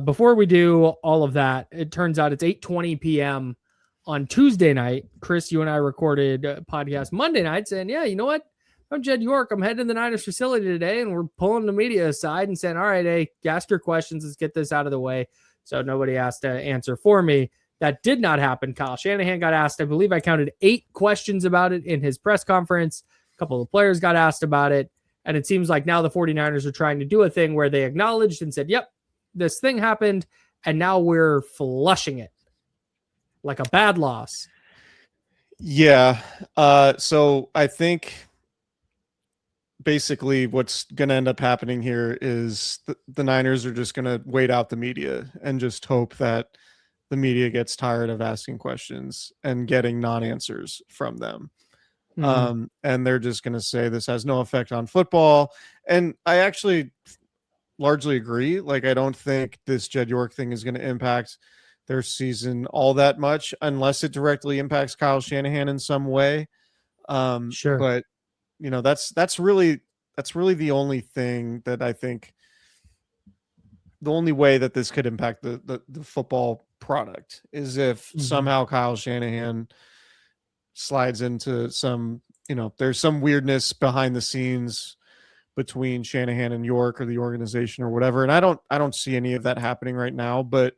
Before we do all of that, it turns out it's 8:20 p.m. on Tuesday night. Chris, you and I recorded a podcast Monday night saying, yeah, you know what? I'm Jed York. I'm heading to the Niners facility today, and we're pulling the media aside and saying, all right, hey, ask your questions. Let's get this out of the way. So nobody has to answer for me. That did not happen. Kyle Shanahan got asked, I believe I counted 8 questions about it in his press conference. A couple of the players got asked about it. And it seems like now the 49ers are trying to do a thing where they acknowledged and said, yep, this thing happened, and now we're flushing it like a bad loss. Yeah. So I think basically what's going to end up happening here is the Niners are just going to wait out the media and just hope that the media gets tired of asking questions and getting non-answers from them. And they're just going to say this has no effect on football. And I actually largely agree. Like, I don't think this Jed York thing is going to impact their season all that much unless it directly impacts Kyle Shanahan in some way. Sure. But you know, that's really the only thing that I think, the only way that this could impact the football product is if somehow Kyle Shanahan slides into some, you know, there's some weirdness behind the scenes between Shanahan and York or the organization or whatever. And I don't see any of that happening right now, but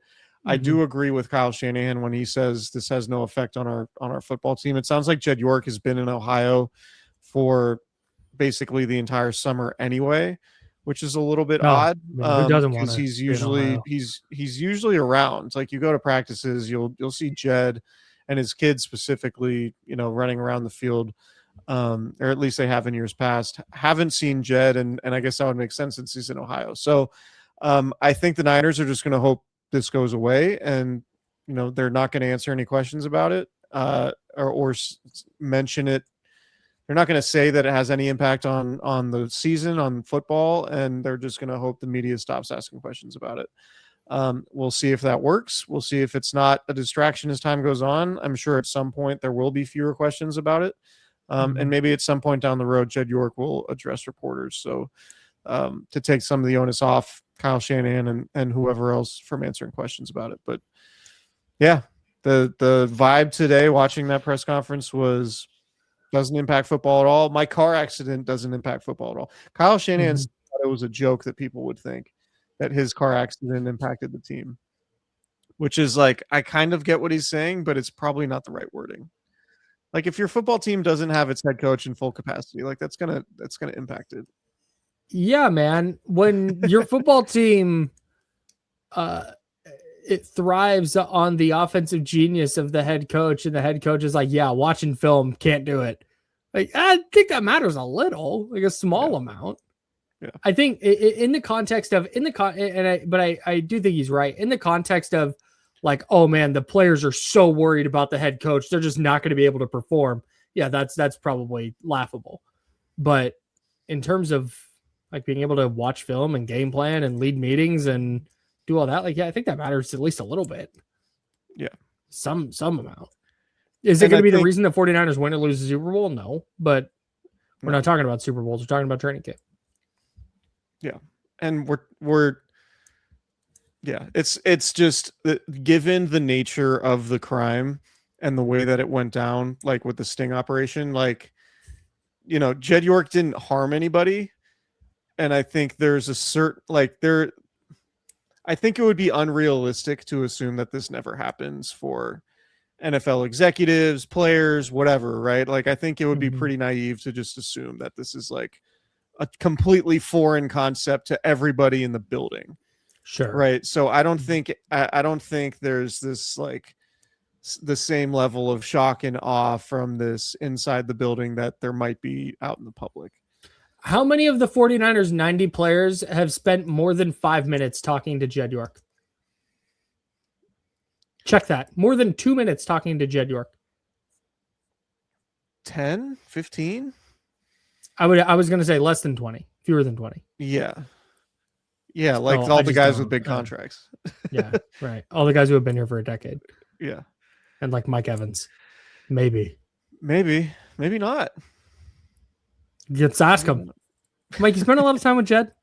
I do agree with Kyle Shanahan when he says this has no effect on our football team. It sounds like Jed York has been in Ohio for basically the entire summer anyway, which is a little bit odd. Who doesn't want because to? he's usually around. Like, you go to practices, you'll see Jed and his kids specifically, you know, running around the field. Or at least they have in years past. Haven't seen Jed, and I guess that would make sense since he's in Ohio. So I think the Niners are just going to hope this goes away, and you know, they're not going to answer any questions about it or mention it. They're not going to say that it has any impact on the season, on football, and they're just going to hope the media stops asking questions about it. We'll see if that works. We'll see if it's not a distraction as time goes on. I'm sure at some point there will be fewer questions about it. And maybe at some point down the road, Jed York will address reporters. So to take some of the onus off Kyle Shanahan and whoever else from answering questions about it. But yeah, the vibe today watching that press conference was doesn't impact football at all. My car accident doesn't impact football at all. Kyle Shanahan thought it was a joke that people would think that his car accident impacted the team, which is like, I kind of get what he's saying, but it's probably not the right wording. Like, if your football team doesn't have its head coach in full capacity, like that's gonna impact it. Yeah, man. When your football team, it thrives on the offensive genius of the head coach, and the head coach is like, yeah, watching film can't do it. Like, I think that matters a little, like a small amount. Yeah. I think in the context of I do think he's right in the context of like, oh man, the players are so worried about the head coach, they're just not going to be able to perform. Yeah, that's probably laughable. But in terms of like being able to watch film and game plan and lead meetings and do all that, like, yeah, I think that matters at least a little bit. Yeah. Some amount. Is it going to be the reason the 49ers win or lose the Super Bowl? No, but we're not talking about Super Bowls. We're talking about training camp. Yeah. And we're yeah, it's just given the nature of the crime and the way that it went down, like with the sting operation, like, you know, Jed York didn't harm anybody. And I think there's a certain, like, I think it would be unrealistic to assume that this never happens for NFL executives, players, whatever, right? Like, I think it would be pretty naive to just assume that this is like a completely foreign concept to everybody in the building. Sure. Right. So I don't think there's this like the same level of shock and awe from this inside the building that there might be out in the public. How many of the 49ers 90 players have spent more than 5 minutes talking to Jed York? Check that. More than 2 minutes talking to Jed York. 10, 15? I was going to say less than 20, fewer than 20. Yeah. Yeah, like all the guys with big contracts. Yeah, right. All the guys who have been here for a decade. Yeah. And like Mike Evans. Maybe not. Let's ask him. Mike, you spent a lot of time with Jed?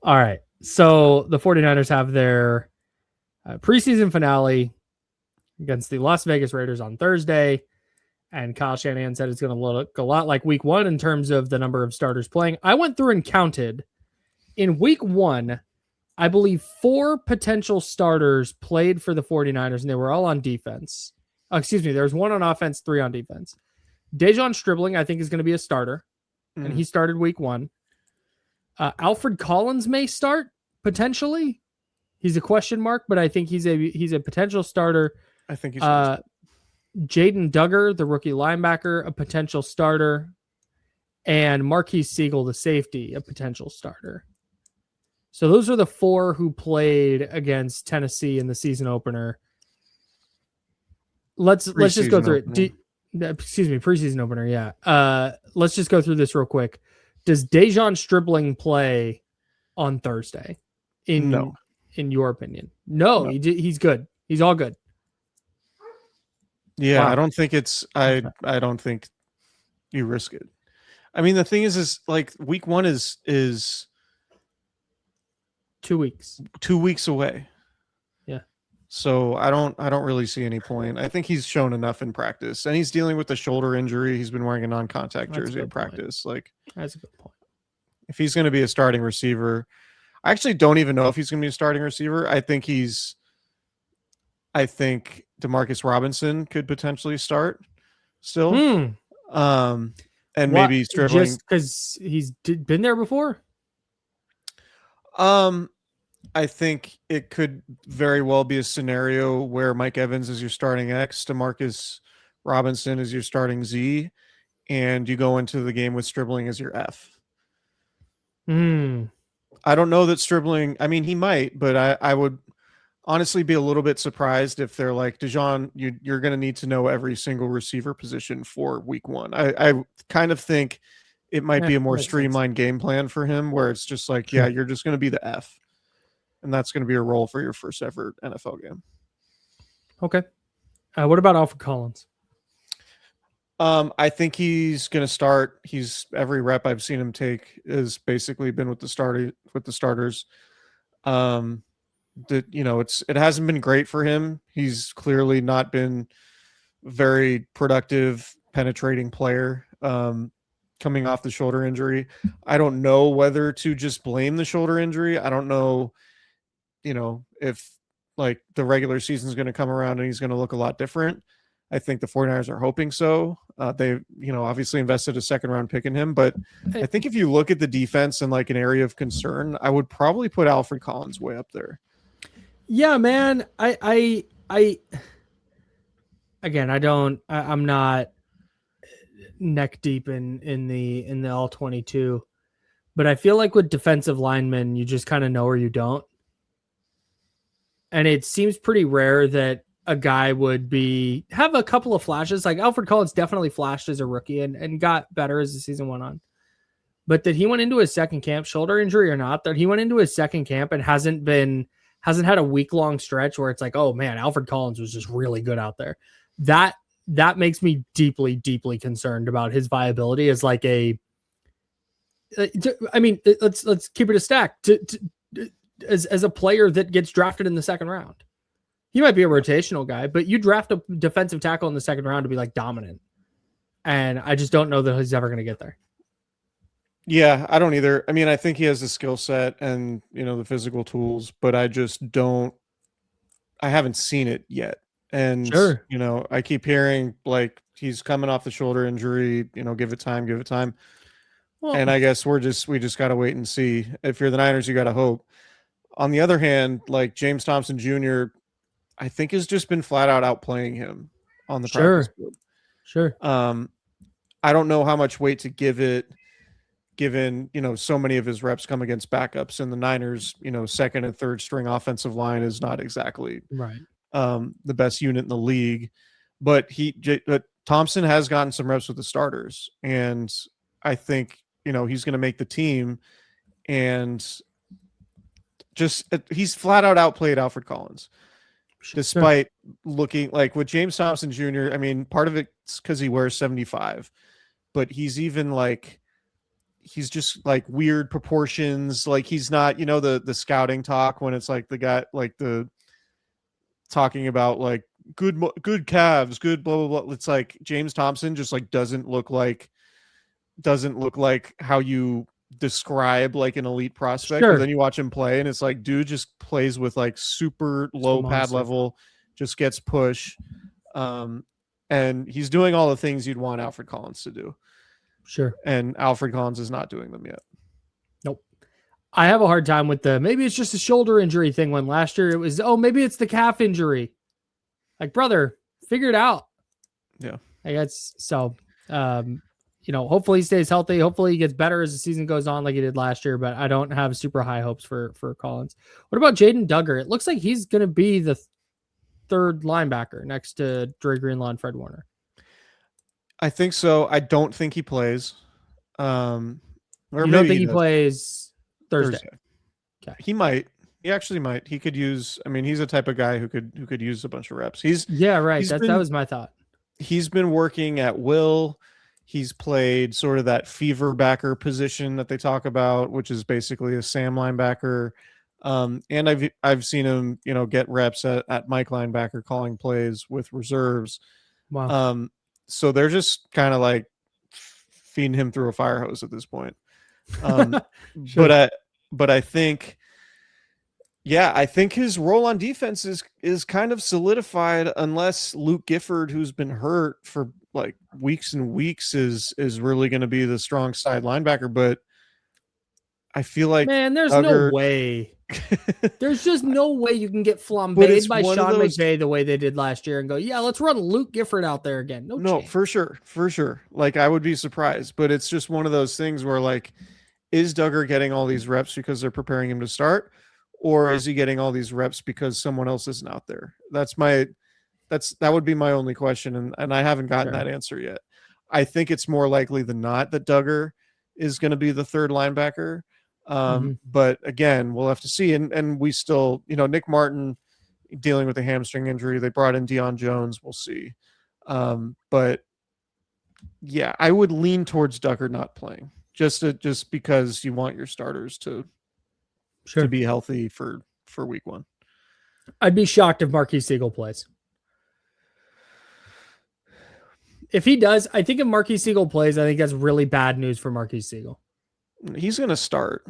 All right. So the 49ers have their preseason finale against the Las Vegas Raiders on Thursday. And Kyle Shanahan said it's going to look a lot like week one in terms of the number of starters playing. I went through and counted. In week one, I believe 4 potential starters played for the 49ers, and they were all on defense. There was 1 on offense, 3 on defense. Dejon Stribling, I think, is going to be a starter, and he started week one. Alfred Collins may start, potentially. He's a question mark, but I think he's a potential starter. I think he's Jaden Duggar, the rookie linebacker, a potential starter, and Marquise Siegel, the safety, a potential starter. So those are the 4 who played against Tennessee in the season opener. Let's just go through it. Preseason opener, yeah. Let's just go through this real quick. Does Dejon Stribling play on Thursday? No. In your opinion? No. He's good. He's all good. Yeah, Wow. I don't think it's I don't think you risk it. I mean, the thing is like week one is 2 weeks. 2 weeks away. Yeah. So I don't really see any point. I think he's shown enough in practice, and he's dealing with a shoulder injury. He's been wearing a non-contact jersey in practice. Like, that's a good point. If he's going to be a starting receiver, I actually don't even know if he's going to be a starting receiver. I think Demarcus Robinson could potentially start still. And maybe Stribling just because he's been there before. I think it could very well be a scenario where Mike Evans is your starting X, Demarcus Robinson is your starting Z, and you go into the game with Stribling as your F. I don't know that Stribling, I mean, he might, but I would honestly be a little bit surprised if they're like, Dejon, you're going to need to know every single receiver position for week one. I kind of think it might be a more streamlined game plan for him where it's just like, yeah, you're just going to be the F. And that's going to be a role for your first ever NFL game. Okay. What about Alfred Collins? I think he's going to start. He's every rep I've seen him take has basically been with the starters. It hasn't been great for him. He's clearly not been very productive, penetrating player. Coming off the shoulder injury, I don't know whether to just blame the shoulder injury. I don't know, if like the regular season is going to come around and he's going to look a lot different. I think the 49ers are hoping so. They, obviously invested a second round pick in him, but I think if you look at the defense and like an area of concern, I would probably put Alfred Collins way up there. Yeah, man. I'm not neck deep in the all 22, but I feel like with defensive linemen, you just kind of know or you don't. And it seems pretty rare that a guy would have a couple of flashes. Like Alfred Collins definitely flashed as a rookie and got better as the season went on. But that he went into his second camp, shoulder injury or not, that he went into his second camp and hasn't had a week-long stretch where it's like, oh man, Alfred Collins was just really good out there. That makes me deeply, deeply concerned about his viability as like let's keep it a stack. As a player that gets drafted in the second round. He might be a rotational guy, but you draft a defensive tackle in the second round to be like dominant. And I just don't know that he's ever going to get there. Yeah, I don't either. I mean, I think he has the skill set and, the physical tools, but I haven't seen it yet. And, sure. I keep hearing like he's coming off the shoulder injury, give it time. Well, and I guess we just got to wait and see. If you're the Niners, you got to hope. On the other hand, like James Thompson Jr., I think has just been flat out outplaying him on the practice field. Sure. I don't know how much weight to give it, given, so many of his reps come against backups, and the Niners, second and third string offensive line is not exactly right. The best unit in the league. But Thompson has gotten some reps with the starters, and I think, he's going to make the team, and he's flat out outplayed Alfred Collins, despite looking like with James Thompson Jr. I mean, part of it's because he wears 75, but he's even like he's just like weird proportions. Like he's not, the scouting talk when it's like the guy, like the talking about like good calves, good blah blah blah. It's like James Thompson just like doesn't look like how you describe like an elite prospect. Sure. But then you watch him play and it's like dude just plays with like super low pad level, just gets push. And he's doing all the things you'd want Alfred Collins to do. Sure. And Alfred Collins is not doing them yet. Nope. I have a hard time with maybe it's just a shoulder injury thing when last year it was, maybe it's the calf injury. Like, brother, figure it out. Yeah. I guess so. Hopefully he stays healthy. Hopefully he gets better as the season goes on like he did last year, but I don't have super high hopes for Collins. What about Jaden Duggar? It looks like he's going to be the third linebacker next to Dre Greenlaw and Fred Warner. I think so. I don't think he plays. Or you don't think he plays Thursday? Okay. He might. He actually might. He could use. I mean, he's a type of guy who could use a bunch of reps. Right. That was my thought. He's been working at will. He's played sort of that fever backer position that they talk about, which is basically a Sam linebacker. And I've seen him, get reps at Mike linebacker calling plays with reserves. Wow. So they're just kind of like feeding him through a fire hose at this point. Sure. But I think, I think his role on defense is kind of solidified unless Luke Gifford, who's been hurt for like weeks and weeks, is really going to be the strong side linebacker. But I feel like, man, there's no way. There's just no way you can get flambéed by Sean McVay the way they did last year and go, yeah, let's run Luke Gifford out there again. No, for sure. Like I would be surprised, but it's just one of those things where like, is Duggar getting all these reps because they're preparing him to start, or is he getting all these reps because someone else isn't out there? That would be my only question, and I haven't gotten that answer yet. I think it's more likely than not that Duggar is going to be the third linebacker. But again, we'll have to see. And we still, Nick Martin dealing with a hamstring injury. They brought in Deion Jones. We'll see. But yeah, I would lean towards Duggar not playing just because you want your starters to be healthy for week one. I'd be shocked if Marquise Siegel plays. If he does, I think if Marquise Siegel plays, I think that's really bad news for Marquise Siegel. He's going to start.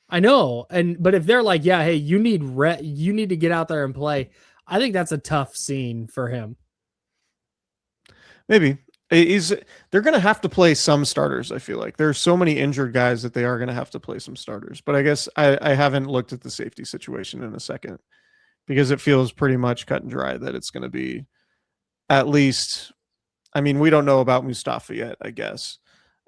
I know. But if they're like, yeah, hey, you need to get out there and play. I think that's a tough scene for him. Maybe. They're going to have to play some starters. I feel like there's so many injured guys that they are going to have to play some starters, but I guess I haven't looked at the safety situation in a second because it feels pretty much cut and dry that it's going to be at least, I mean, we don't know about Mustafa yet, I guess.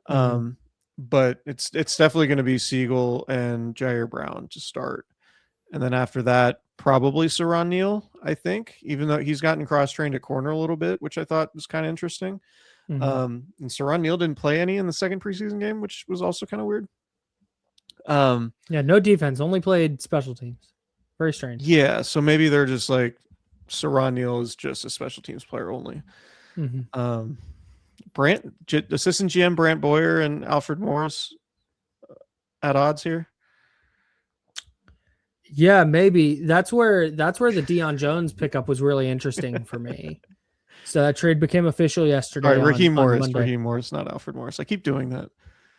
But it's definitely going to be Siegel and Jair Brown to start. And then after that, probably Saron Neal, I think, even though he's gotten cross-trained at corner a little bit, which I thought was kind of interesting. And Saron Neal didn't play any in the second preseason game, which was also kind of weird. No defense, only played special teams. Very strange. Yeah, so maybe they're just like Saron Neal is just a special teams player only. Assistant GM Brant Boyer and Alfred Morris at odds here. Yeah, maybe that's where the Deion Jones pickup was really interesting for me. So that trade became official yesterday. All right, Raheem Morris, not Alfred Morris. I keep doing that.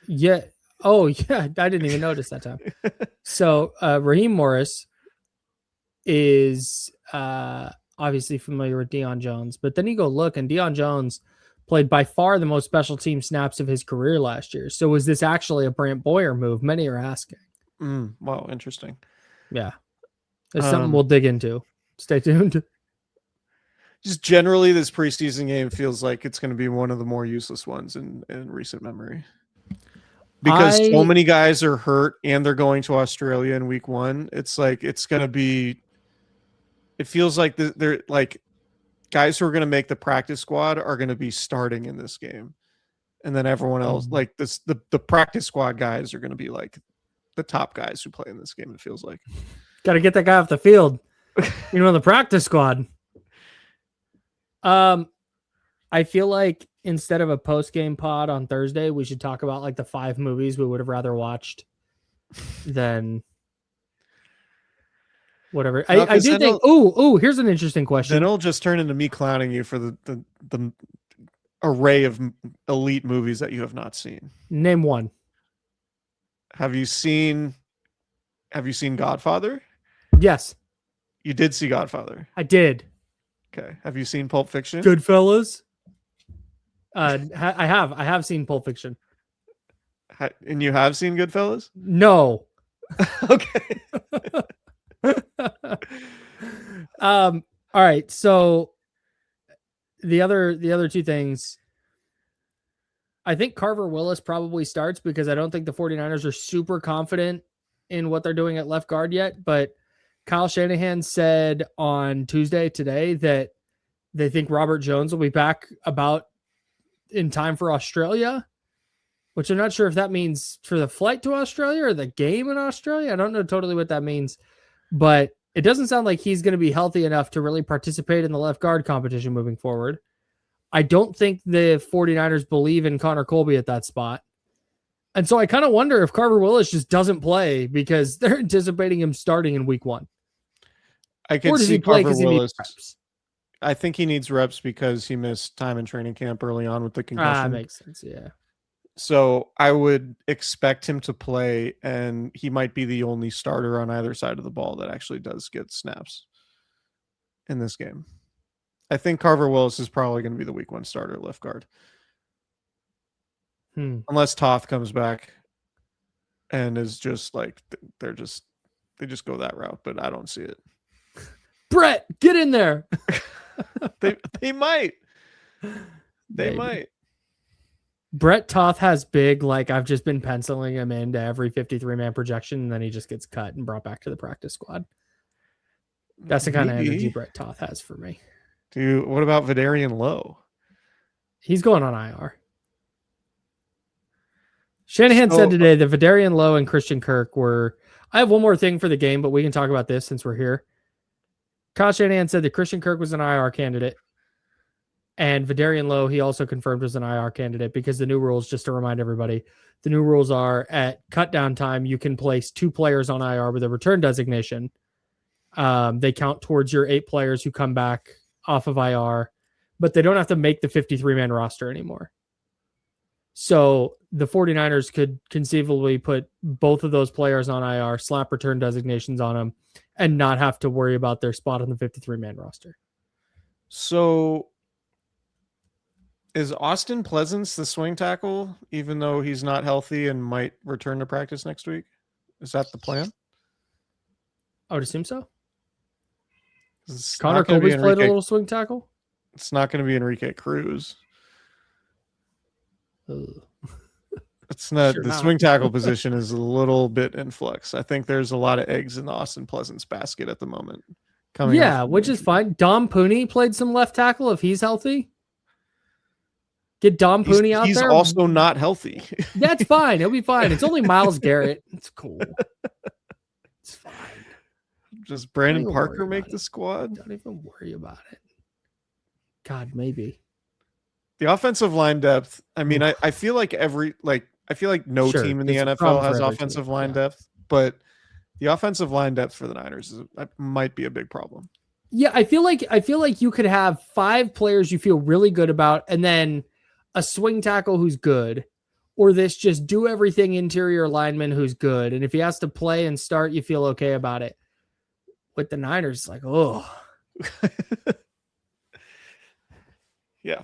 Yeah. Oh, yeah. I didn't even notice that time. So Raheem Morris is obviously familiar with Deion Jones, but then you go look, and Deion Jones played by far the most special team snaps of his career last year. So was this actually a Brant Boyer move? Many are asking. Wow, interesting. Yeah. It's something we'll dig into. Stay tuned. Just generally, this preseason game feels like it's going to be one of the more useless ones in recent memory. Because so many guys are hurt and they're going to Australia in week one. It's like, it's going to be, it feels like they're like guys who are going to make the practice squad are going to be starting in this game. And then everyone else, like the practice squad guys are going to be like the top guys who play in this game. It feels like. Got to get that guy off the field. The practice squad. I feel like instead of a post-game pod on Thursday, we should talk about like the 5 movies we would have rather watched than whatever. No, I 'cause do then think. Here's an interesting then question. it'll just turn into me clowning you for the array of elite movies that you have not seen. Name one. Have you seen Godfather? Yes, You did see Godfather. I did. Okay. Have you seen Pulp Fiction? Goodfellas. I have seen Pulp Fiction. And you have seen Goodfellas? No. Okay. All right. So the other two things, I think Carver Willis probably starts because I don't think the 49ers are super confident in what they're doing at left guard yet. But Kyle Shanahan said on Tuesday today that they think Robert Jones will be back about in time for Australia, which I'm not sure if that means for the flight to Australia or the game in Australia. I don't know totally what that means, but it doesn't sound like he's going to be healthy enough to really participate in the left guard competition moving forward. I don't think the 49ers believe in Connor Colby at that spot. And so I kind of wonder if Carver Willis just doesn't play because they're anticipating him starting in week 1. I can Or does see he play Carver because he needs Willis. reps? I think he needs reps because he missed time in training camp early on with the concussion. Makes sense. Yeah. So I would expect him to play, and he might be the only starter on either side of the ball that actually does get snaps in this game. I think Carver Willis is probably going to be the week 1 starter at left guard. Unless Toth comes back and is just like, they just go that route, but I don't see it. Brett, get in there. They might. They Maybe. might. Brett Toth has big, like I've just been penciling him into every 53-man projection, and then he just gets cut and brought back to the practice squad. That's the kind of energy Brett Toth has for me. What about Vidarian Lowe? He's going on IR. Shanahan said today that Vidarian Lowe and Christian Kirk were... I have one more thing for the game, but we can talk about this since we're here. Kyle Shanahan said that Christian Kirk was an IR candidate. And Vidarian Lowe, he also confirmed was an IR candidate because the new rules, just to remind everybody, the new rules are at cut down time, you can place 2 players on IR with a return designation. They count towards your 8 players who come back off of IR, but they don't have to make the 53-man roster anymore. So the 49ers could conceivably put both of those players on IR, slap return designations on them, and not have to worry about their spot on the 53-man roster. So is Austin Pleasance the swing tackle, even though he's not healthy and might return to practice next week? Is that the plan? I would assume so. It's Connor Colby's played a little swing tackle? It's not going to be Enrique Cruz. It's not. Sure the not. Swing tackle position is a little bit in flux. I think there's a lot of eggs in the Austin Pleasance basket at the moment. Yeah, which is fine. Dom Pooney played some left tackle if he's healthy. Get Dom Pooney out there. He's also not healthy. That's fine. He'll be fine. It's only Myles Garrett. It's cool. It's fine. Does Brandon Parker make the squad? Don't even worry about it. God, maybe. The offensive line depth. I mean, I feel like no team in the NFL has offensive line depth, but the offensive line depth for the Niners might be a big problem. Yeah, I feel like you could have 5 players you feel really good about, and then a swing tackle who's good, or this just do everything interior lineman who's good. And if he has to play and start, you feel okay about it. With the Niners, like, oh. Yeah.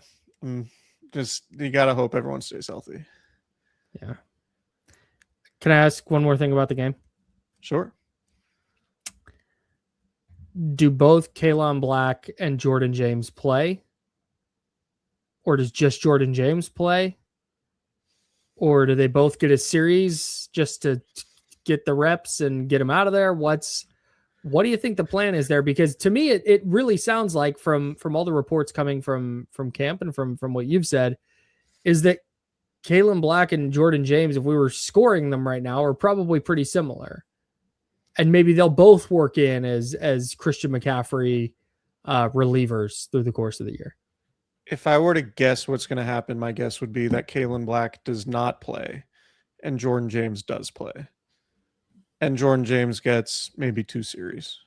Just, you got to hope everyone stays healthy. Yeah. Can I ask one more thing about the game? Sure. Do both Kalen Black and Jordan James play? Or does just Jordan James play? Or do they both get a series just to get the reps and get them out of there? What do you think the plan is there? Because to me, it really sounds like from all the reports coming from camp and from what you've said, is that Kalen Black and Jordan James, if we were scoring them right now, are probably pretty similar. And maybe they'll both work in as Christian McCaffrey relievers through the course of the year. If I were to guess what's going to happen, my guess would be that Kalen Black does not play and Jordan James does play. And Jordan James gets maybe 2 series.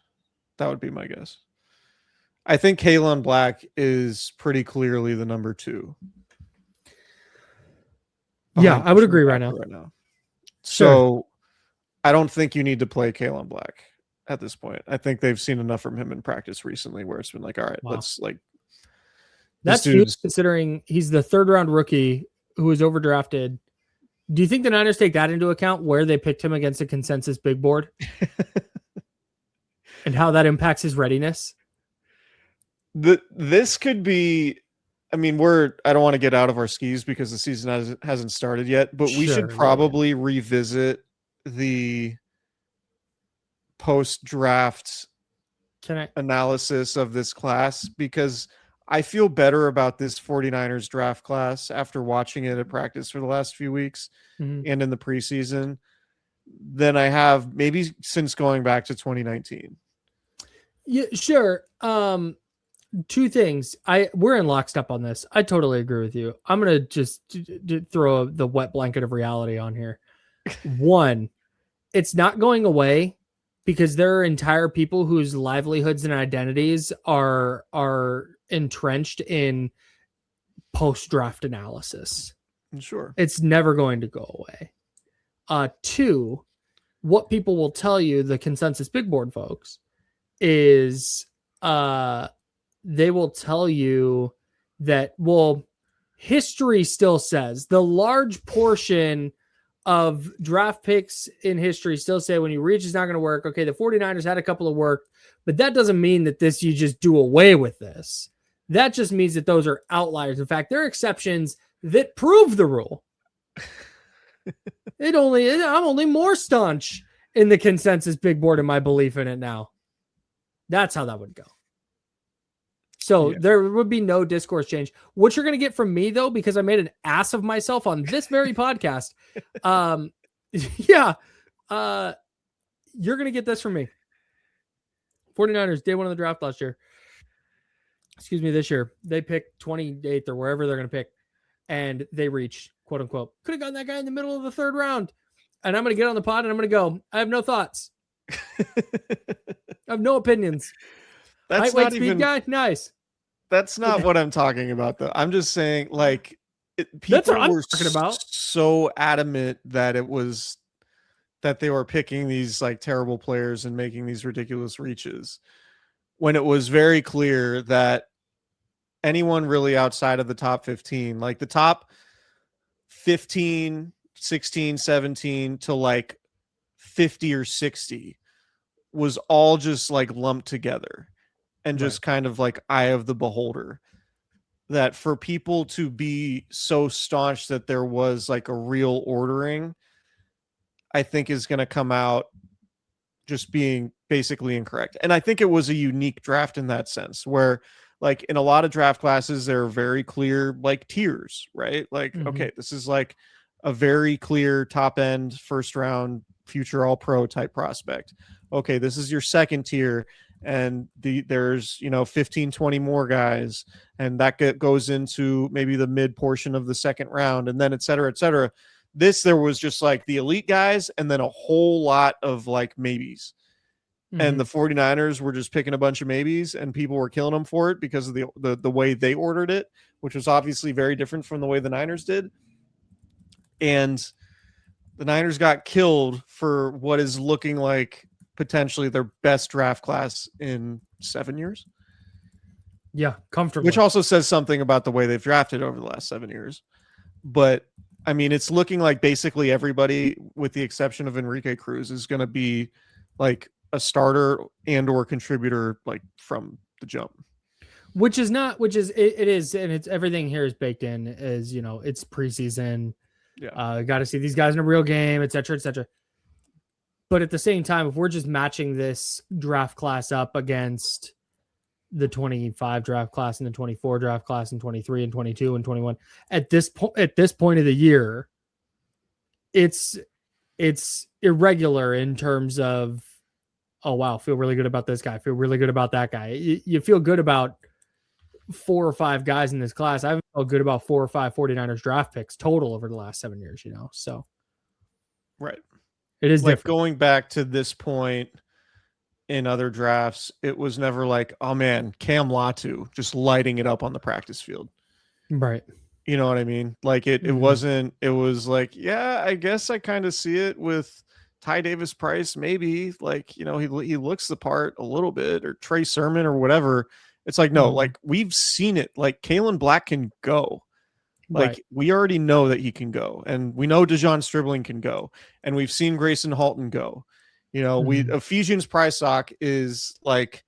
That would be my guess. I think Kalen Black is pretty clearly the number 2. Yeah, I would agree right now. So I don't think you need to play Kalen Black at this point. I think they've seen enough from him in practice recently where it's been like, all right, let's like. That's huge considering he's the 3rd round rookie who was overdrafted. Do you think the Niners take that into account where they picked him against a consensus big board and how that impacts his readiness? This could be, I mean, I don't want to get out of our skis because the season hasn't started yet, but we should probably revisit the post-draft analysis of this class, because I feel better about this 49ers draft class after watching it at practice for the last few weeks and in the preseason than I have maybe since going back to 2019. Yeah, sure. 2 things. We're in lockstep on this. I totally agree with you. I'm going to just throw the wet blanket of reality on here. 1, it's not going away because there are entire people whose livelihoods and identities are entrenched in post-draft analysis. Sure. It's never going to go away. 2, what people will tell you, the consensus big board folks, is they will tell you that, well, history still says, the large portion of draft picks in history still say when you reach, it's not going to work. Okay, the 49ers had a couple of work, but that doesn't mean that you just do away with this. That just means that those are outliers. In fact, there are exceptions that prove the rule. I'm only more staunch in the consensus big board in my belief in it now. That's how that would go. So there would be no discourse change. What you're going to get from me, though, because I made an ass of myself on this very podcast, you're going to get this from me. 49ers, day 1 of the draft last year. Excuse me, this year. They picked 28th or wherever they're going to pick, and they reached, quote unquote, could have gotten that guy in the middle of the 3rd round. And I'm going to get on the pod and I'm going to go, I have no thoughts. I have no opinions. That's not even speed guy. Nice. That's not what I'm talking about, though. I'm just saying, like, people were talking about so adamant that they were picking these like terrible players and making these ridiculous reaches, when it was very clear that anyone really outside of the top 15, like the top 15, 16, 17 to like 50 or 60, was all just like lumped together and just kind of like eye of the beholder. That for people to be so staunch that there was like a real ordering, I think is going to come out just being basically incorrect. And I think it was a unique draft in that sense, where like in a lot of draft classes, there are very clear like tiers, right? Like, okay, this is like a very clear top end 1st round future all pro type prospect. Okay, this is your 2nd tier. And there's 15, 20 more guys, and that goes into maybe the mid portion of the 2nd round, and then et cetera, et cetera. There was just like the elite guys and then a whole lot of like maybes. And the 49ers were just picking a bunch of maybes, and people were killing them for it because of the way they ordered it, which was obviously very different from the way the Niners did. And the Niners got killed for what is looking like potentially their best draft class in 7 years. Yeah, comfortably. Which also says something about the way they've drafted over the last 7 years. But I mean, it's looking like basically everybody, with the exception of Enrique Cruz, is going to be like a starter and or contributor like from the jump. It is, and it's everything here is baked in as, it's preseason. Yeah. Got to see these guys in a real game, et cetera, et cetera. But at the same time, if we're just matching this draft class up against the 25 draft class and the 24 draft class and 23 and 22 and 21, at this point of the year, it's irregular in terms of, oh wow, feel really good about this guy, feel really good about that guy. You feel good about 4 or 5 guys in this class. I haven't felt good about 4 or 5 49ers draft picks total over the last 7 years, so Right. it is Like different. going back to this point in other drafts, it was never like, oh man, Cam Latu just lighting it up on the practice field. Right. You know what I mean? Like it wasn't, it was like, yeah, I guess I kind of see it with Ty Davis Price, maybe like, he looks the part a little bit, or Trey Sermon or whatever. It's like, no, like we've seen it. Like Kalen Black can go. Like we already know that he can go, and we know DeJon Stribling can go, and we've seen Grayson Halton go. Ephesians Prysock is like,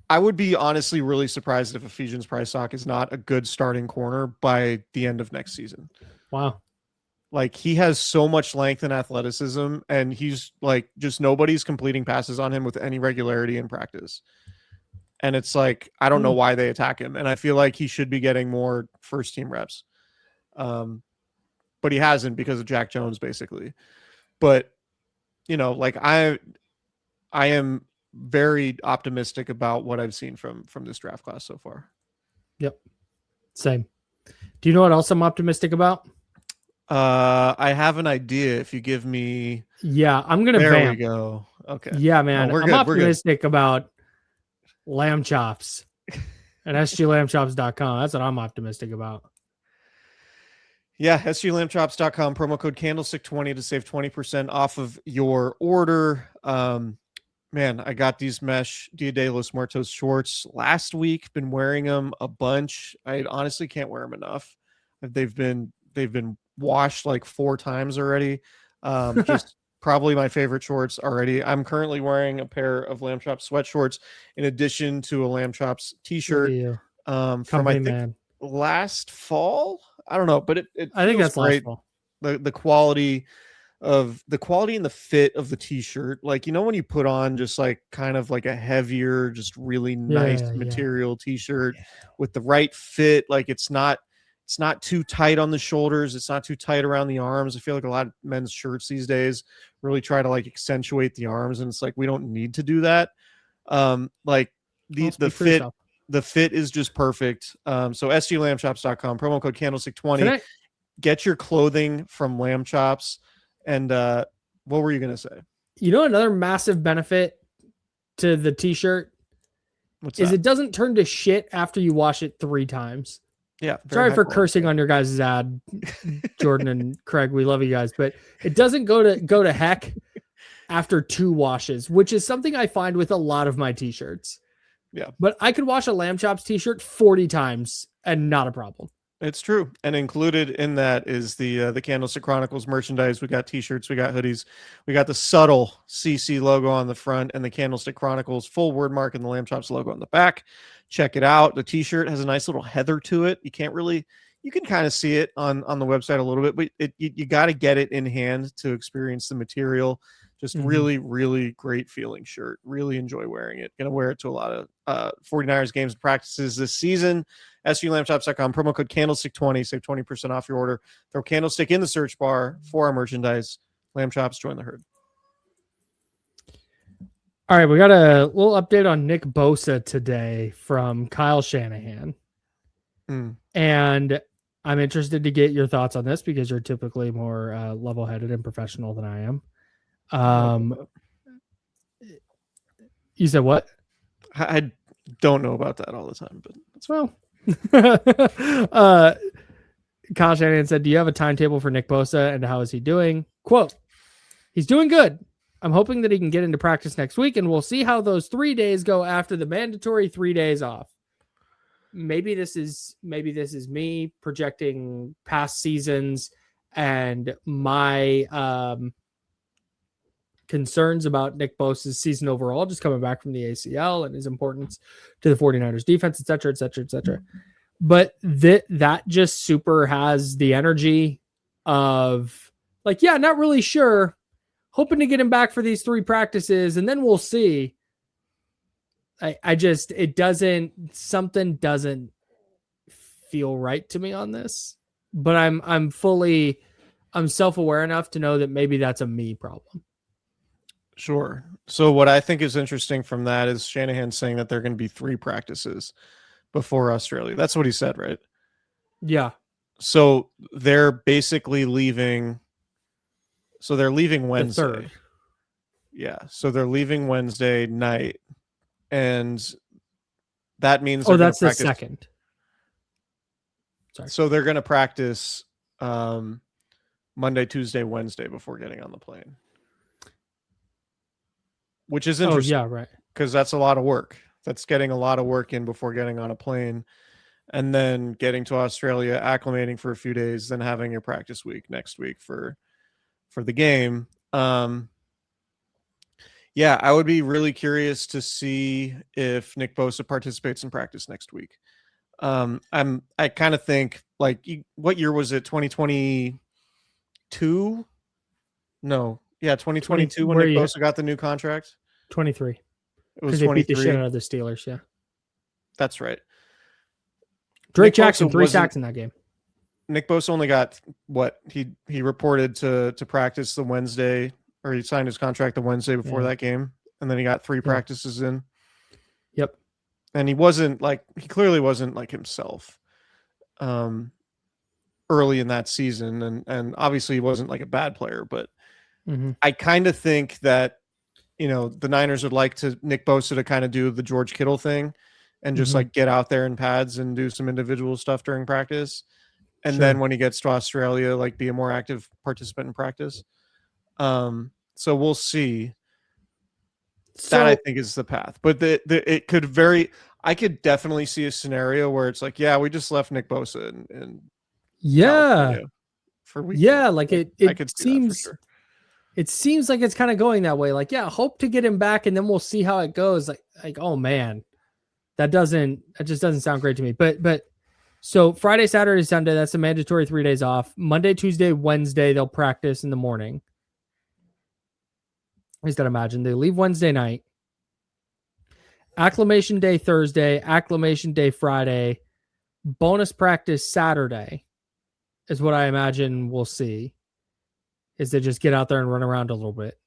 I would be honestly really surprised if Ephesians Prysock is not a good starting corner by the end of next season. Wow. Like he has so much length and athleticism, and he's like, just nobody's completing passes on him with any regularity in practice. And it's like, I don't know why they attack him. And I feel like he should be getting more first team reps. But he hasn't because of Jack Jones, basically. But, like I am very optimistic about what I've seen from this draft class so far. Yep. Same. Do you know what else I'm optimistic about? I have an idea. If you give me, I'm gonna. There vamp. we go. Okay. Yeah, man. No, I'm optimistic about lamb chops at sglambchops.com. That's what I'm optimistic about. Yeah, sglambchops.com, promo code Candlestick20 to save 20% off of your order. Man, I got these mesh Dia de los Muertos shorts last week. Been wearing them a bunch. I honestly can't wear them enough. They've been washed like 4 times already. Just probably my favorite shorts already. I'm currently wearing a pair of Lamb Chops sweat shorts in addition to a Lamb Chops t-shirt from I think last fall. I don't know, but I think that's great. Last fall. The quality and the fit of the t-shirt, like when you put on just like kind of like a heavier, just really nice material t-shirt with the right fit, like it's not too tight on the shoulders, it's not too tight around the arms. I feel like a lot of men's shirts these days really try to like accentuate the arms, and it's like we don't need to do that. Like the fit is just perfect. So sglambchops.com, promo code Candlestick20. Get your clothing from Lamb Chops. And what were you going to say? Another massive benefit to the t-shirt is it doesn't turn to shit after you wash it 3 times. Yeah. Sorry for cursing on your guys' ad, Jordan and Craig. We love you guys, but it doesn't go to heck after 2 washes, which is something I find with a lot of my t-shirts. Yeah. But I could wash a Lamb Chops t-shirt 40 times and not a problem. It's true. And included in that is the Candlestick Chronicles merchandise. We got t-shirts, we got hoodies, we got the subtle CC logo on the front and the Candlestick Chronicles full word mark and the Lamb Chops logo on the back. Check it out. The t-shirt has a nice little heather to it. You can kind of see it on the website a little bit, but you got to get it in hand to experience the material. Just really, really great feeling shirt. Really enjoy wearing it. Going to wear it to a lot of 49ers games and practices this season. sglambchops.com, promo code Candlestick20, save 20% off your order. Throw Candlestick in the search bar for our merchandise. Lamb Chops, join the herd. All right, we got a little update on Nick Bosa today from Kyle Shanahan. And I'm interested to get your thoughts on this because you're typically more level-headed and professional than I am. You said what? I don't know about that all the time, but that's well. Kyle Shanahan said, "Do you have a timetable for Nick Bosa and how is he doing?" Quote, "He's doing good. I'm hoping that he can get into practice next week, and we'll see how those 3 days go after the mandatory 3 days off. Maybe this is me projecting past seasons and my concerns about Nick Bosa's season overall, just coming back from the ACL and his importance to the 49ers defense, et cetera, et cetera, et cetera. But that just super has the energy of like, yeah, not really sure, hoping to get him back for these 3 practices, and then we'll see. Something doesn't feel right to me on this, but I'm self-aware enough to know that maybe that's a me problem. Sure. So what I think is interesting from that is Shanahan saying that there are going to be 3 practices before Australia. That's what he said, right? Yeah. So they're basically leaving. So they're leaving The Wednesday. 3rd. Yeah. So they're leaving Wednesday night, and that means That's the practice. 2nd. Sorry. So they're going to practice Monday, Tuesday, Wednesday before getting on the plane, which is interesting. Oh, yeah, right. Because that's a lot of work. That's getting a lot of work in before getting on a plane, and then getting to Australia, acclimating for a few days, then having your practice week next week for the game. Yeah, I would be really curious to see if Nick Bosa participates in practice next week. I kind of think like what year was it? 2022? No, yeah, 2022 when Nick Bosa got the new contract. 23. It was because they beat the shit out of the Steelers. Yeah, that's right. Drake Jackson 3 sacks in that game. Nick Bosa only got what he reported to practice the Wednesday, or he signed his contract the Wednesday before that game, and then he got 3 practices in. Yep. And he clearly wasn't like himself early in that season, and obviously he wasn't like a bad player, but I kind of think that the Niners would like Nick Bosa to kind of do the George Kittle thing and just like get out there in pads and do some individual stuff during practice. And then when he gets to Australia, like be a more active participant in practice. So we'll see. That I think is the path, but it could vary. I could definitely see a scenario where it's like, yeah, we just left Nick Bosa in California for week 2. Like it seems. Sure. It seems like it's kind of going that way. Like, yeah, hope to get him back, and then we'll see how it goes. Like, oh man, that just doesn't sound great to me. But so Friday, Saturday, Sunday, that's a mandatory 3 days off. Monday, Tuesday, Wednesday, they'll practice in the morning. I just gotta imagine they leave Wednesday night. Acclimation day Thursday, acclimation day Friday, bonus practice Saturday is what I imagine we'll see. Is they just get out there and run around a little bit.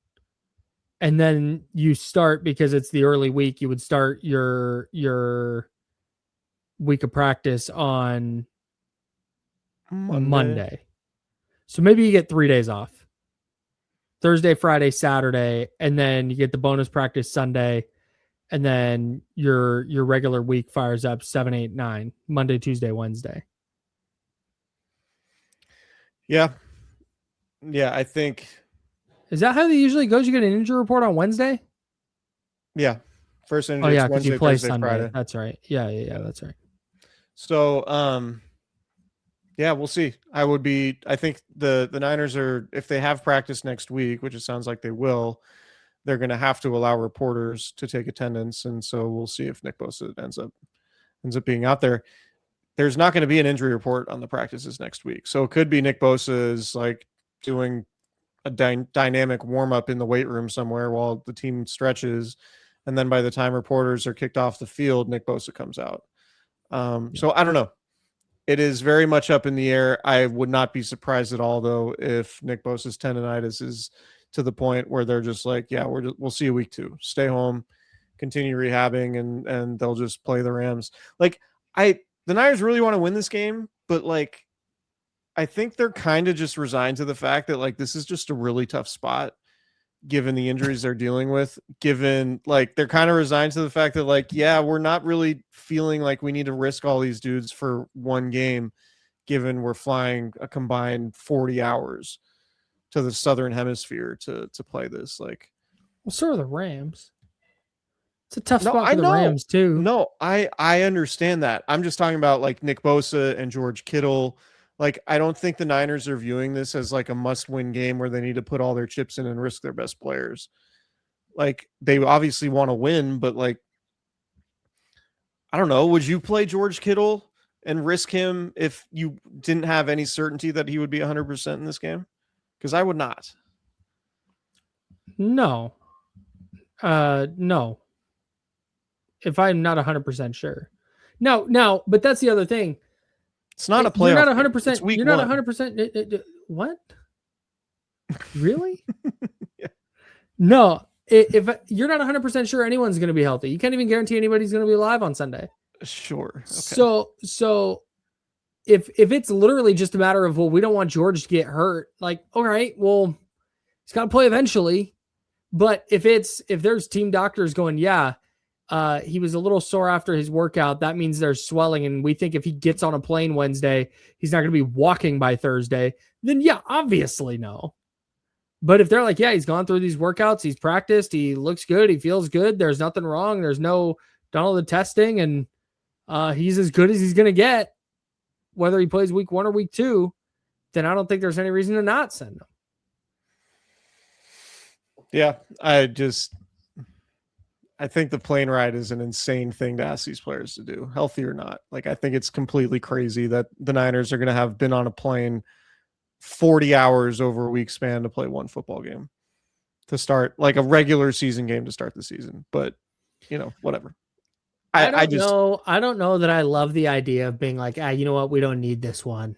And then you start, because it's the early week, you would start your week of practice on Monday. So maybe you get 3 days off. Thursday, Friday, Saturday, and then you get the bonus practice Sunday, and then your regular week fires up 7, 8, 9, Monday, Tuesday, Wednesday. Yeah. Yeah, I think. Is that how it usually goes? You get an injury report on Wednesday? Yeah. First injury. Oh, yeah, because you play Thursday, Sunday. Friday. That's right. Yeah, that's right. So, yeah, we'll see. I think the Niners are, if they have practice next week, which it sounds like they will, they're going to have to allow reporters to take attendance. And so we'll see if Nick Bosa ends up being out there. There's not going to be an injury report on the practices next week. So it could be Nick Bosa is like doing a dynamic warm up in the weight room somewhere while the team stretches. And then by the time reporters are kicked off the field, Nick Bosa comes out. So I don't know. It is very much up in the air. I would not be surprised at all, though, if Nick Bosa's tendonitis is to the point where they're just like, yeah, we'll see you week 2. Stay home, continue rehabbing, and they'll just play the Rams. Like, the Niners really want to win this game, but like, I think they're kind of just resigned to the fact that like this is just a really tough spot, given the injuries they're dealing with. Given like they're kind of resigned to the fact that like, yeah, we're not really feeling like we need to risk all these dudes for one game, given we're flying a combined 40 hours to the Southern Hemisphere to play this. Like, well, so are the Rams. It's a tough spot for the Rams too. No, I understand that. I'm just talking about like Nick Bosa and George Kittle. Like, I don't think the Niners are viewing this as like a must-win game where they need to put all their chips in and risk their best players. Like, they obviously want to win, but like, I don't know. Would you play George Kittle and risk him if you didn't have any certainty that he would be 100% in this game? Because I would not. No. No. If I'm not 100% sure. No, but that's the other thing. It's not a playoff. You're not 100%. You're not 100%. What? Really? Yeah. No. if you're not 100% sure anyone's going to be healthy, you can't even guarantee anybody's going to be alive on Sunday. Sure. Okay. So if it's literally just a matter of, well, we don't want George to get hurt, like, all right, well, he's got to play eventually. But if there's team doctors going, yeah, he was a little sore after his workout, that means there's swelling, and we think if he gets on a plane Wednesday, he's not going to be walking by Thursday, then yeah, obviously no. But if they're like, yeah, he's gone through these workouts, he's practiced, he looks good, he feels good, there's nothing wrong, there's no done all the testing, and he's as good as he's going to get, whether he plays week 1 or week 2, then I don't think there's any reason to not send him. Yeah, I think the plane ride is an insane thing to ask these players to do, healthy or not. Like, I think it's completely crazy that the Niners are going to have been on a plane 40 hours over a week span to play one football game to start, like a regular season game to start the season. But, whatever. I don't know that I love the idea of being like, you know what? We don't need this one.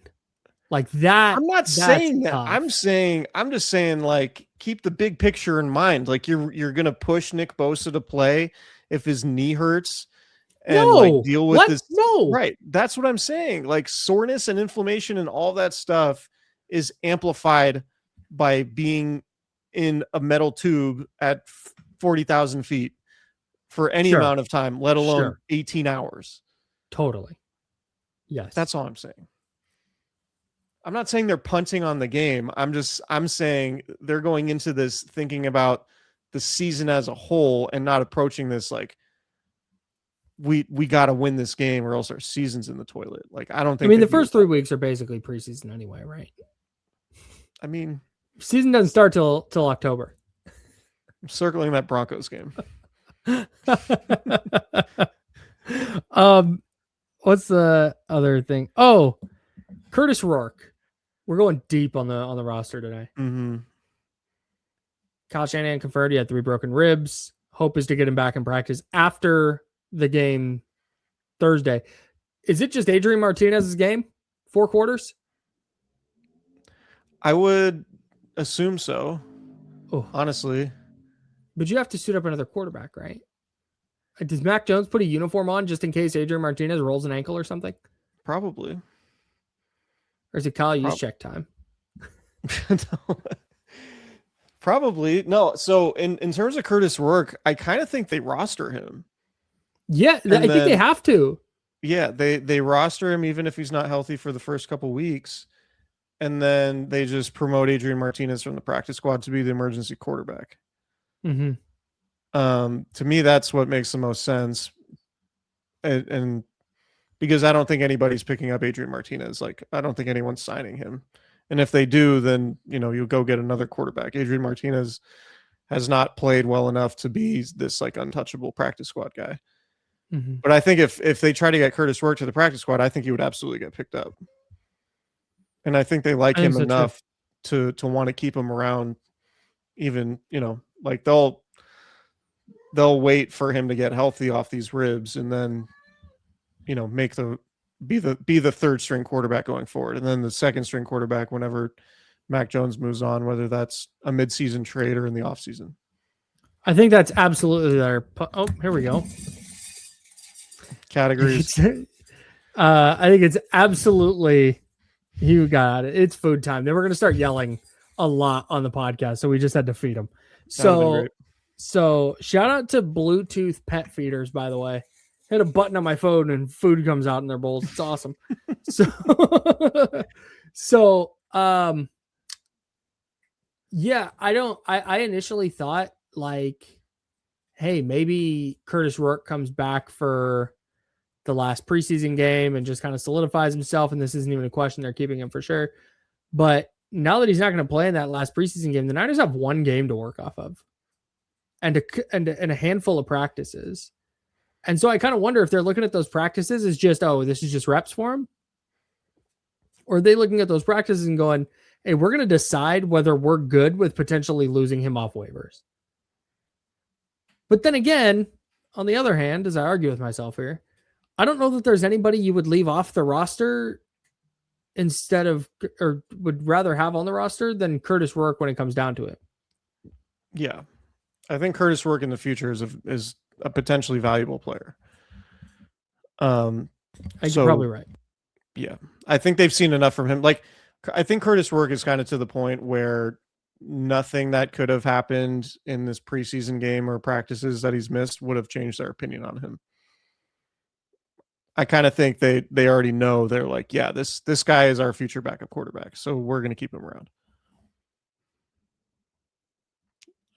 Like that. I'm not saying that. Tough. I'm just saying, like, keep the big picture in mind. Like, you're going to push Nick Bosa to play if his knee hurts and deal with this. No, right. That's what I'm saying. Like, soreness and inflammation and all that stuff is amplified by being in a metal tube at 40,000 feet for any amount of time, let alone 18 hours. Totally. Yes. That's all I'm saying. I'm not saying they're punting on the game. I'm saying they're going into this thinking about the season as a whole and not approaching this like we got to win this game or else our season's in the toilet. Like, I don't think. I mean, the first 3 weeks are basically preseason anyway, right? I mean, season doesn't start till October. I'm circling that Broncos game. What's the other thing? Oh, Curtis Rourke. We're going deep on the roster today. Mm-hmm. Kyle Shanahan confirmed he had 3 broken ribs. Hope is to get him back in practice after the game Thursday. Is it just Adrian Martinez's game? 4 quarters? I would assume so. Oh, honestly. But you have to suit up another quarterback, right? Does Mac Jones put a uniform on just in case Adrian Martinez rolls an ankle or something? Probably. Or is it Kyle Juszczyk time? No. Probably. No. So in terms of Curtis Rourke, I kind of think they roster him. Yeah, I think they have to. Yeah, they roster him even if he's not healthy for the first couple weeks. And then they just promote Adrian Martinez from the practice squad to be the emergency quarterback. Mm-hmm. To me, that's what makes the most sense. And because I don't think anybody's picking up Adrian Martinez. Like, I don't think anyone's signing him. And if they do, then, you'll go get another quarterback. Adrian Martinez has not played well enough to be this like untouchable practice squad guy. Mm-hmm. But I think if they try to get Curtis Rourke to the practice squad, I think he would absolutely get picked up. And I think they like him enough to want to keep him around. Even, like they'll wait for him to get healthy off these ribs and then, be the third string quarterback going forward. And then the second string quarterback whenever Mac Jones moves on, whether that's a midseason trade or in the offseason. I think that's absolutely their. Oh, here we go. Categories. I think it's absolutely. You got it. It's food time. Then we're going to start yelling a lot on the podcast. So we just had to feed them. So shout out to Bluetooth pet feeders, by the way. Hit a button on my phone and food comes out in their bowls. It's awesome. Yeah, I initially thought like, hey, maybe Curtis Rourke comes back for the last preseason game and just kind of solidifies himself. And this isn't even a question. They're keeping him for sure. But now that he's not going to play in that last preseason game, the Niners have 1 game to work off of and a handful of practices. And so I kind of wonder if they're looking at those practices as just, this is just reps for him. Or are they looking at those practices and going, hey, we're going to decide whether we're good with potentially losing him off waivers. But then again, on the other hand, as I argue with myself here, I don't know that there's anybody you would leave off the roster instead of, or would rather have on the roster than Curtis Rourke when it comes down to it. Yeah. I think Curtis Rourke in the future is a potentially valuable player. I think you're probably right. Yeah, I think they've seen enough from him. Like, I think Curtis Rourke is kind of to the point where nothing that could have happened in this preseason game or practices that he's missed would have changed their opinion on him. I kind of think they already know. They're like, yeah, this guy is our future backup quarterback, so we're going to keep him around.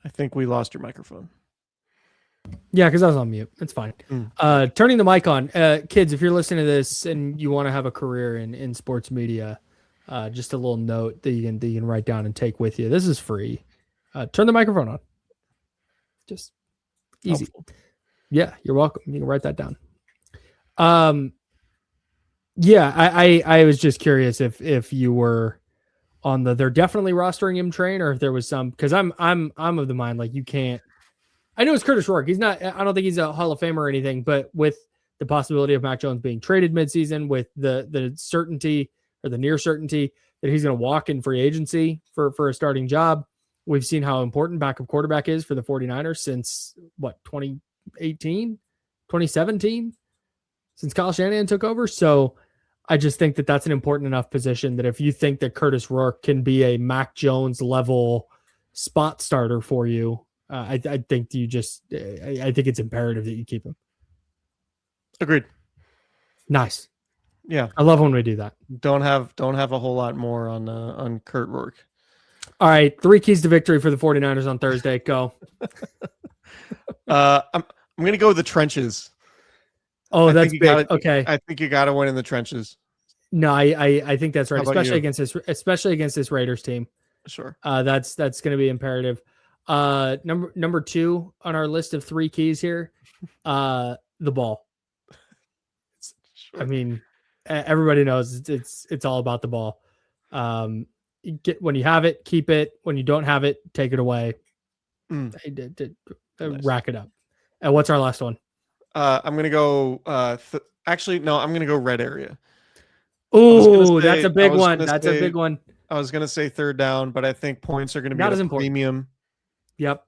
I think we lost your microphone. Yeah, because I was on mute. It's fine. Turning the mic on. Kids, if you're listening to this and you want to have a career in sports media, just a little note that you can write down and take with you. This is free. Turn the microphone on. Just easy. Helpful. Yeah, you're welcome. You can write that down. Yeah, I was just curious if you were on they're definitely rostering him train, or if there was some, because I'm of the mind, like, you can't. I know it's Curtis Rourke. He's not. I don't think he's a Hall of Famer or anything. But with the possibility of Mac Jones being traded midseason, with the certainty or the near certainty that he's going to walk in free agency for a starting job, we've seen how important backup quarterback is for the 49ers since 2018, 2017, since Kyle Shanahan took over. So I just think that that's an important enough position that if you think that Curtis Rourke can be a Mac Jones level spot starter for you, I think I think it's imperative that you keep him. Agreed. Nice. Yeah, I love when we do that. Don't have a whole lot more on Kurt Rourke. All right, 3 keys to victory for the 49ers on Thursday. Go. I'm going to go with the trenches. Oh, that's big. Okay. I think you got to win in the trenches. No, I think that's right, especially against this Raiders team. Sure. That's going to be imperative. Number 2 on our list of 3 keys here, the ball. Sure. I mean, everybody knows it's all about the ball. When you have it, keep it. When you don't have it, take it away. Nice. Rack it up. And what's our last one? I'm gonna go. Actually, no, I'm gonna go red area. Oh, that's a big one. That's a big one. I was gonna say third down, but I think points are gonna be at a premium. Yep.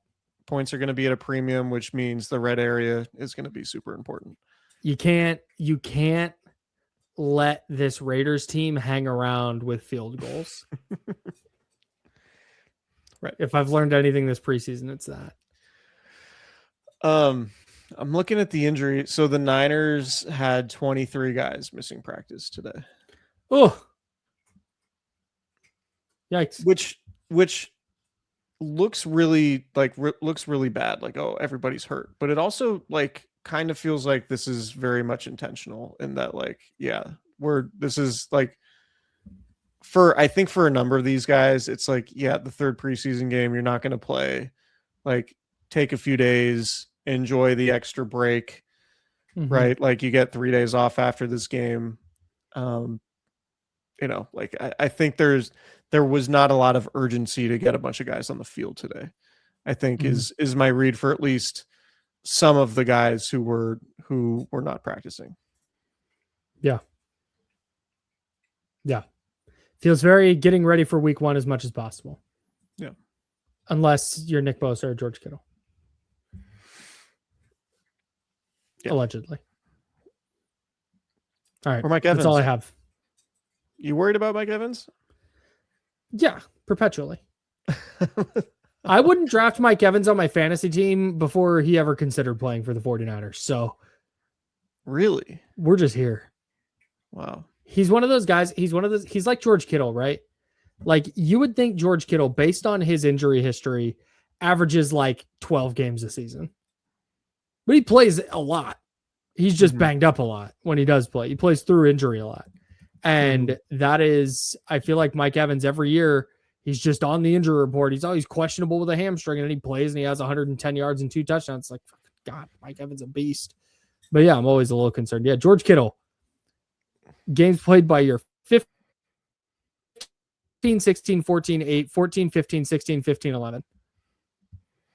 Points are going to be at a premium, which means the red area is going to be super important. You can't let this Raiders team hang around with field goals. Right. If I've learned anything this preseason, it's that. I'm looking at the injury. So the Niners had 23 guys missing practice today. Oh. Yikes. Which looks really bad. Like, oh, everybody's hurt. But it also like kind of feels like this is very much intentional in that, like, yeah, this is like I think for a number of these guys, it's like, yeah, the third preseason game, you're not going to play. Like, take a few days, enjoy the extra break, right? Like, you get 3 days off after this game. Like, I think there was not a lot of urgency to get a bunch of guys on the field today, I think is my read for at least some of the guys who were not practicing. Yeah. Yeah. Feels very getting ready for week 1 as much as possible. Yeah. Unless you're Nick Bosa or George Kittle. Yeah. Allegedly. All right. Or Mike Evans. That's all I have. You worried about Mike Evans? Yeah, perpetually. I wouldn't draft Mike Evans on my fantasy team before he ever considered playing for the 49ers. So really, we're just here. Wow. He's one of those guys. He's like George Kittle, right? Like, you would think George Kittle, based on his injury history, averages like 12 games a season, but he plays a lot. He's just banged up a lot when he does play. He plays through injury a lot. And that is, I feel like Mike Evans every year, he's just on the injury report. He's always questionable with a hamstring, and then he plays and he has 110 yards and 2 touchdowns. Like, God, Mike Evans a beast. But yeah, I'm always a little concerned. Yeah, George Kittle, games played by year 15, 16, 14, 8, 14, 15, 16, 15, 11.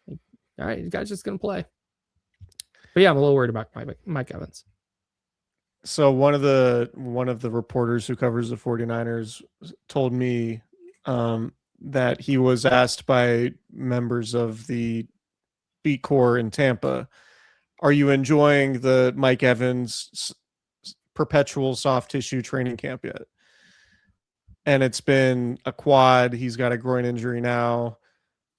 All right, the guy's just going to play. But yeah, I'm a little worried about Mike Evans. So one of the reporters who covers the 49ers told me that he was asked by members of the beat core in Tampa. Are you enjoying the Mike Evans perpetual soft tissue training camp yet? And it's been a quad. He's got a groin injury now.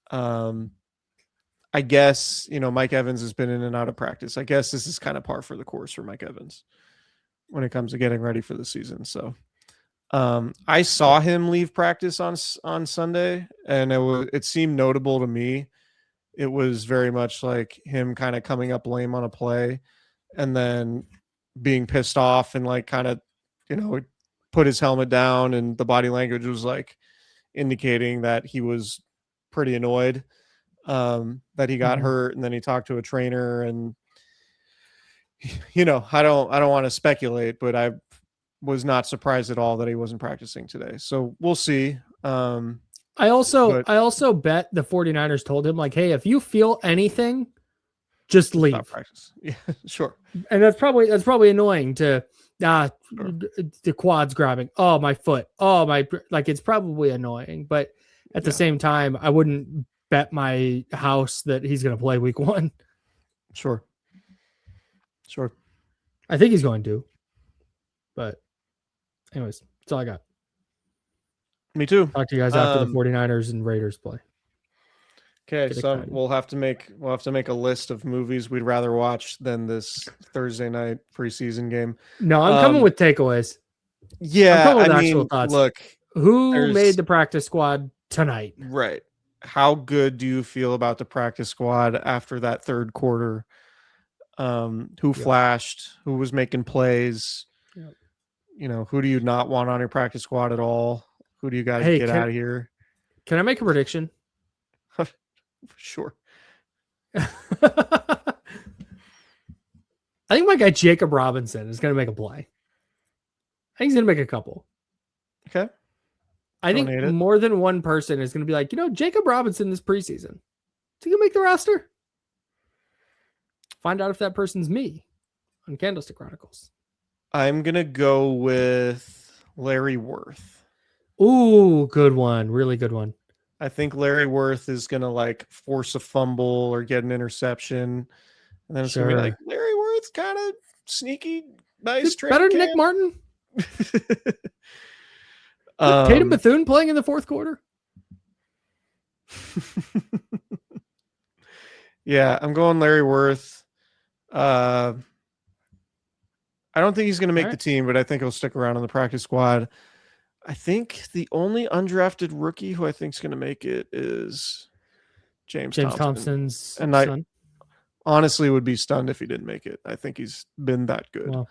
I guess, Mike Evans has been in and out of practice. I guess this is kind of par for the course for Mike Evans when it comes to getting ready for the season. So I saw him leave practice on Sunday, and it seemed notable to me. It was very much like him kind of coming up lame on a play and then being pissed off and like kind of, put his helmet down, and the body language was like indicating that he was pretty annoyed that he got hurt. And then he talked to a trainer, and I don't want to speculate, but I was not surprised at all that he wasn't practicing today. So we'll see. I also bet the 49ers told him, like, hey, if you feel anything, just leave. Stop practice. Yeah, sure. And that's probably annoying to the quads grabbing. Oh, my foot. Oh, like, it's probably annoying, but at the same time, I wouldn't bet my house that he's going to play week 1. Sure. I think he's going to, but anyways, that's all I got. Me too. Talk to you guys after the 49ers and Raiders play. Okay, so we'll have to make a list of movies we'd rather watch than this Thursday night preseason game. No, I'm coming with takeaways. Yeah, thoughts. Look, who made the practice squad tonight? Right. How good do you feel about the practice squad after that third quarter? Who flashed? Who was making plays? Yep. Who do you not want on your practice squad at all? Who do you got to get out of here? Can I make a prediction? Sure. I think my guy Jacob Robinson is going to make a play. I think he's going to make a couple. Okay. I think more than one person is going to be like, Jacob Robinson this preseason. Is he going to make the roster? Find out if that person's me on Candlestick Chronicles. I'm going to go with Larry Worth. Ooh, good one. Really good one. I think Larry Worth is going to like force a fumble or get an interception. And then it's going to be like, Larry Worth's kind of sneaky, nice. Better than Nick Martin. Tatum Bethune playing in the fourth quarter. Yeah, I'm going Larry Worth. I don't think he's going to make the team, but I think he'll stick around on the practice squad. I think the only undrafted rookie who I think is going to make it is James Thompson's son. I honestly would be stunned if he didn't make it. I think he's been that good. Well,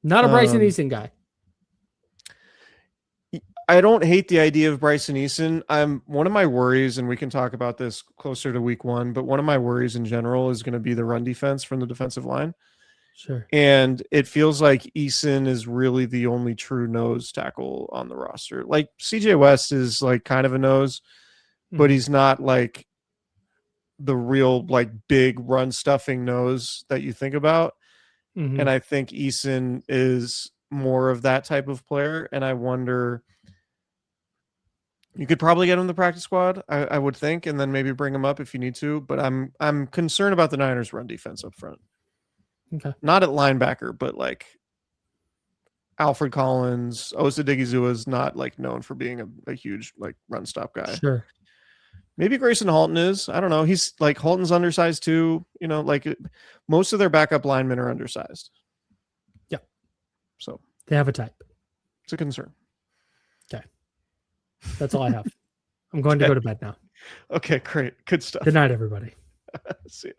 not a Bryson Eason guy. I don't hate the idea of Bryson Eason. One of my worries, and we can talk about this closer to week 1, but one of my worries in general is going to be the run defense from the defensive line. Sure. And it feels like Eason is really the only true nose tackle on the roster. Like CJ West is like kind of a nose, but he's not like the real like big run stuffing nose that you think about. And I think Eason is more of that type of player. And I wonder, you could probably get him the practice squad, I would think, and then maybe bring him up if you need to. But I'm concerned about the Niners run defense up front. Okay. Not at linebacker, but like Alfred Collins, Osa Digizua is not like known for being a huge like run stop guy. Sure. Maybe Grayson Halton is. I don't know. He's like Halton's undersized too. Like most of their backup linemen are undersized. Yeah. So they have a type. It's a concern. Okay. That's all I have. I'm going to go to bed now. Okay, great. Good stuff. Good night, everybody. See ya.